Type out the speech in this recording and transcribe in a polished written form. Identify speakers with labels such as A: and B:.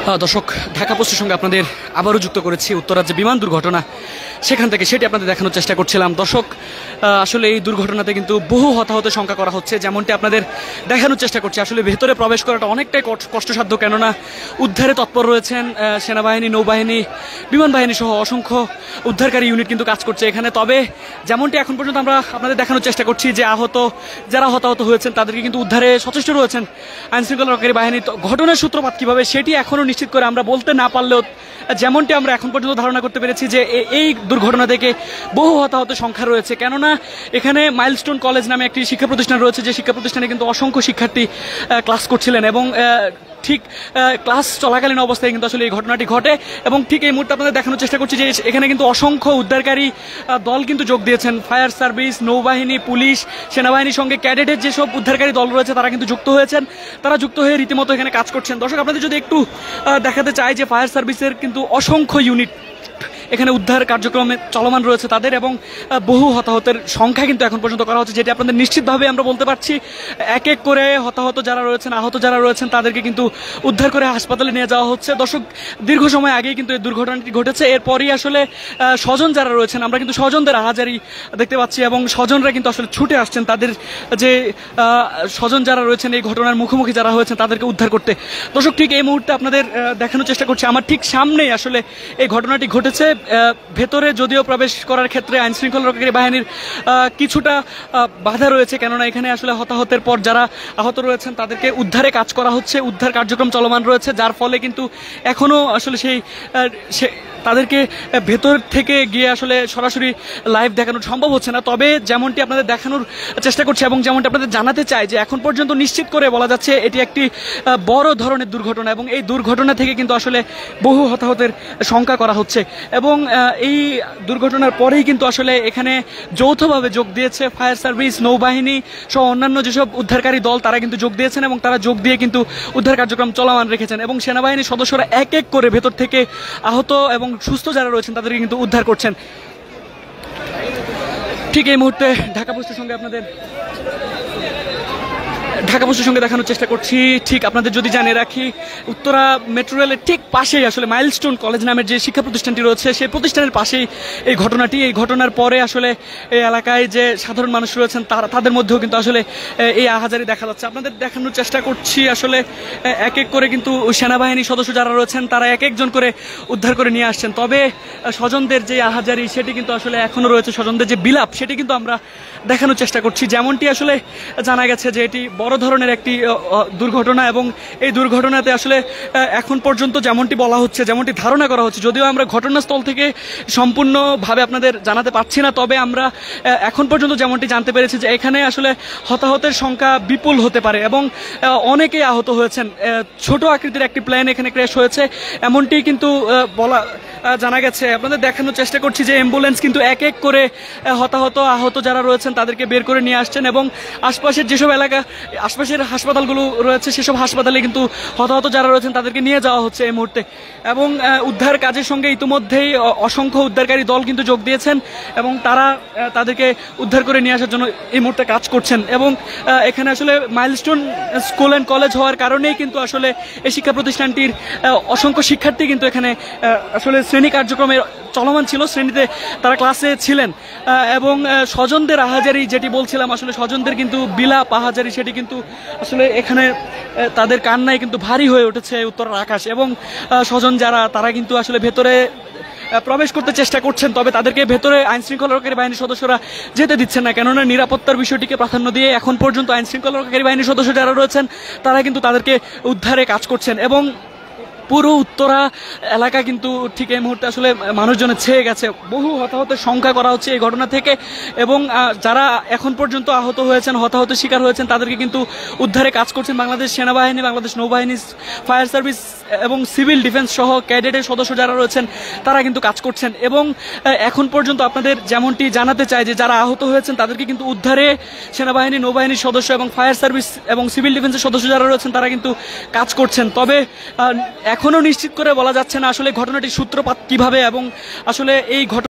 A: দর্শক, ঢাকা পোস্টের সঙ্গে আপনাদের আবারও যুক্ত করেছি উত্তরার যে বিমান দুর্ঘটনা সেখান থেকে সেটি আপনাদের দেখানোর চেষ্টা করছিলাম। দর্শক, আসলে এই দুর্ঘটনাতে কিন্তু বহু হতাহতের সংখ্যা করা হচ্ছে, যেমনটি আপনাদের দেখানোর চেষ্টা করছি। আসলে ভেতরে প্রবেশ করাটা অনেকটাই কষ্টসাধ্য, কেননা উদ্ধারে তৎপর রয়েছেন সেনাবাহিনী, নৌবাহিনী, বিমান বাহিনী সহ অসংখ্য উদ্ধারকারী ইউনিট কিন্তু কাজ করছে এখানে। তবে যেমনটি এখন পর্যন্ত আমরা আপনাদের দেখানোর চেষ্টা করছি যে যারা হতাহত হয়েছেন তাদেরকে কিন্তু উদ্ধারে সচেষ্ট রয়েছেন আইনশৃঙ্খলা রক্ষাকারী বাহিনী। ঘটনার সূত্রপাত কীভাবে সেটি এখনও নিশ্চিত করে আমরা বলতে না পারলেও যেমনটি আমরা এখন পর্যন্ত ধারণা করতে পেরেছি যে এই দুর্ঘটনা থেকে বহু হতাহতের সংখ্যা রয়েছে, কেননা এখানে মাইলস্টোন কলেজ নামে একটি শিক্ষা প্রতিষ্ঠান রয়েছে, যে শিক্ষা প্রতিষ্ঠানে কিন্তু অসংখ্য শিক্ষার্থী ক্লাস করছিলেন এবং ঠিক ক্লাস চলাকালীন অবস্থায় কিন্তু আসলে এই ঘটনাটি ঘটে। এবং ঠিক এই মুহূর্তে আপনাদের দেখানোর চেষ্টা করছি যে এখানে কিন্তু অসংখ্য উদ্ধারকারী দল কিন্তু যোগ দিয়েছেন। ফায়ার সার্ভিস, নৌবাহিনী, পুলিশ, সেনাবাহিনীর সঙ্গে ক্যাডেটের যেসব উদ্ধারকারী দল রয়েছে তারা কিন্তু যুক্ত হয়েছেন, তারা যুক্ত হয়ে রীতিমতো এখানে কাজ করছেন। দর্শক, আপনাদের যদি একটু দেখাতে চাই যে ফায়ার সার্ভিসের কিন্তু অসংখ্য ইউনিট এখানে উদ্ধার কার্যক্রমে চলমান রয়েছে তাদের, এবং বহু হতাহতের সংখ্যা কিন্তু এখন পর্যন্ত করা হচ্ছে, যেটি আপনাদের নিশ্চিতভাবে আমরা বলতে পারছি। এক এক করে হতাহত যারা রয়েছেন, আহত যারা রয়েছেন তাদেরকে কিন্তু উদ্ধার করে হাসপাতালে নিয়ে যাওয়া হচ্ছে। দর্শক, দীর্ঘ সময় আগেই কিন্তু এই দুর্ঘটনাটি ঘটেছে, এরপরই আসলে স্বজন যারা রয়েছেন আমরা কিন্তু স্বজনদের আহাজারি দেখতে পাচ্ছি, এবং স্বজনরা কিন্তু আসলে ছুটে আসছেন তাদের যে স্বজন যারা রয়েছেন এই ঘটনার মুখোমুখি যারা হয়েছেন তাদেরকে উদ্ধার করতে। দর্শক, ঠিক এই মুহূর্তে আপনাদের দেখানোর চেষ্টা করছি, আমার ঠিক সামনেই আসলে এই ঘটনাটি ঘটেছে। ভেতরে যদিও প্রবেশ করার ক্ষেত্রে আইনশৃঙ্খলা রক্ষাকারী বাহিনীর কিছুটা বাধা রয়েছে, কেননা এখানে আসলে হতাহতের পর যারা আহত রয়েছেন তাদেরকে উদ্ধারে কাজ করা হচ্ছে, উদ্ধার কার্যক্রম চলমান রয়েছে, যার ফলে কিন্তু এখনও আসলে তাদেরকে ভেতর থেকে গিয়ে আসলে সরাসরি লাইভ দেখানো সম্ভব হচ্ছে না। তবে যেমনটি আপনাদের দেখানোর চেষ্টা করছি এবং যেমনটি আপনাদের জানাতে চাই যে এখন পর্যন্ত নিশ্চিত করে বলা যাচ্ছে এটি একটি বড় ধরনের দুর্ঘটনা, এবং এই দুর্ঘটনা থেকে কিন্তু আসলে বহু হতাহতের সংখ্যা করা হচ্ছে। এবং এই দুর্ঘটনার পরেই কিন্তু আসলে এখানে যৌথভাবে যোগ দিয়েছে ফায়ার সার্ভিস, নৌবাহিনী সহ অন্যান্য যেসব উদ্ধারকারী দল তারা কিন্তু যোগ দিয়েছেন, এবং তারা যোগ দিয়ে কিন্তু উদ্ধার কার্যক্রম চলমান রেখেছেন, এবং সেনাবাহিনীর সদস্যরা এক এক করে ভেতর থেকে আহত এবং সুস্থ যারা রয়েছেন তাদেরকে কিন্তু উদ্ধার করছেন। ঠিক এই মুহূর্তে ঢাকা পোস্টের সঙ্গে দেখানোর চেষ্টা করছি। ঠিক আপনাদের যদি জানিয়ে রাখি, উত্তরা মেট্রো রেলের ঠিক পাশেই আসলে মাইলস্টোন কলেজ নামের যে শিক্ষা প্রতিষ্ঠানটি রয়েছে সেই প্রতিষ্ঠানের পাশেই এই ঘটনাটি। এই ঘটনার পরে আসলে এই এলাকায় যে সাধারণ মানুষ রয়েছেন তাদের মধ্যেও কিন্তু আসলে এই আহাজারি দেখা যাচ্ছে। আপনাদের দেখানোর চেষ্টা করছি আসলে এক এক করে কিন্তু সেনাবাহিনীর সদস্য যারা রয়েছেন তারা এক একজন করে উদ্ধার করে নিয়ে আসছেন। তবে স্বজনদের যে আহাজারি সেটি কিন্তু আসলে এখনও রয়েছে, স্বজনদের যে বিলাপ সেটি কিন্তু আমরা দেখানোর চেষ্টা করছি। যেমনটি আসলে জানা গেছে যে এটি বড় ধরনের একটি দুর্ঘটনা, এবং এই দুর্ঘটনাতে আসলে এখন পর্যন্ত যেমনটি বলা হচ্ছে, যেমনটি ধারণা করা হচ্ছে, যদিও আমরা ঘটনাস্থল থেকে সম্পূর্ণভাবে আপনাদের জানাতে পারছি না, তবে আমরা এখন পর্যন্ত যেমনটি জানতে পেরেছি যে এখানে আসলে হতাহতের সংখ্যা বিপুল হতে পারে, এবং অনেকেই আহত হয়েছেন। ছোট আকৃতির একটি প্লেন এখানে ক্র্যাশ হয়েছে এমনটি কিন্তু জানা গেছে। আপনাদের দেখানোর চেষ্টা করছি যে অ্যাম্বুলেন্স কিন্তু এক এক করে হতাহত আহত যারা রয়েছেন তাদেরকে বের করে নিয়ে আসছেন, এবং আশপাশের যেসব এলাকা আশপাশের হাসপাতালগুলো রয়েছে সেসব হাসপাতালে কিন্তু হতাহত যারা রয়েছেন তাদেরকে নিয়ে যাওয়া হচ্ছে এই মুহূর্তে। এবং উদ্ধার কাজের সঙ্গে ইতিমধ্যেই অসংখ্য উদ্ধারকারী দল কিন্তু যোগ দিয়েছেন, এবং তারা তাদেরকে উদ্ধার করে নিয়ে আসার জন্য এই মুহূর্তে কাজ করছেন। এবং এখানে আসলে মাইলস্টোন স্কুল অ্যান্ড কলেজ হওয়ার কারণেই কিন্তু আসলে এই শিক্ষা প্রতিষ্ঠানটির অসংখ্য শিক্ষার্থী কিন্তু এখানে আসলে শ্রেণী কার্যক্রমে চলমান ছিল, শ্রেণীতে তারা ক্লাসে ছিলেন। এবং স্বজনদের আহাজারি যেটি বলছিলাম, আসলে স্বজনদের কিন্তু বিলাপ আহাজারি সেটি কিন্তু আসলে এখানে তাদের কান্নায় কিন্তু ভারী হয়ে উঠেছে উত্তরার আকাশ। এবং স্বজন যারা তারা কিন্তু আসলে ভেতরে প্রবেশ করতে চেষ্টা করছেন, তবে তাদেরকে ভেতরে আইনশৃঙ্খলা রক্ষাকারী বাহিনীর সদস্যরা যেতে দিচ্ছেন না, কেননা নিরাপত্তার বিষয়টিকে প্রাধান্য দিয়ে এখন পর্যন্ত আইনশৃঙ্খলা রক্ষাকারী বাহিনীর সদস্য যারা রয়েছেন তারা কিন্তু তাদেরকে উদ্ধারে কাজ করছেন। এবং পুরো উত্তরা এলাকা কিন্তু ঠিক এই মুহূর্তে আসলে মানুষজনে ছেয়ে গেছে, বহু হতাহতের সংখ্যা করা হচ্ছে এই ঘটনা থেকে। এবং যারা এখন পর্যন্ত আহত হয়েছেন, হতাহতের শিকার হয়েছেন তাদেরকে কিন্তু উদ্ধারে কাজ করছেন বাংলাদেশ সেনাবাহিনী, বাংলাদেশ নৌবাহিনী, ফায়ার সার্ভিস এবং সিভিল ডিফেন্স সহ ক্যাডেটের সদস্য যারা রয়েছেন তারা কিন্তু কাজ করছেন। এবং এখন পর্যন্ত আপনাদের যেমনটি জানাতে চাই যে যারা আহত হয়েছেন তাদেরকে কিন্তু উদ্ধারে সেনাবাহিনী, নৌবাহিনীর সদস্য এবং ফায়ার সার্ভিস এবং সিভিল ডিফেন্সের সদস্য যারা রয়েছেন তারা কিন্তু কাজ করছেন। তবে এখনো নিশ্চিত করে বলা যাচ্ছে না আসলে ঘটনাটির সূত্রপাত কিভাবে, এবং আসলে এই ঘটনা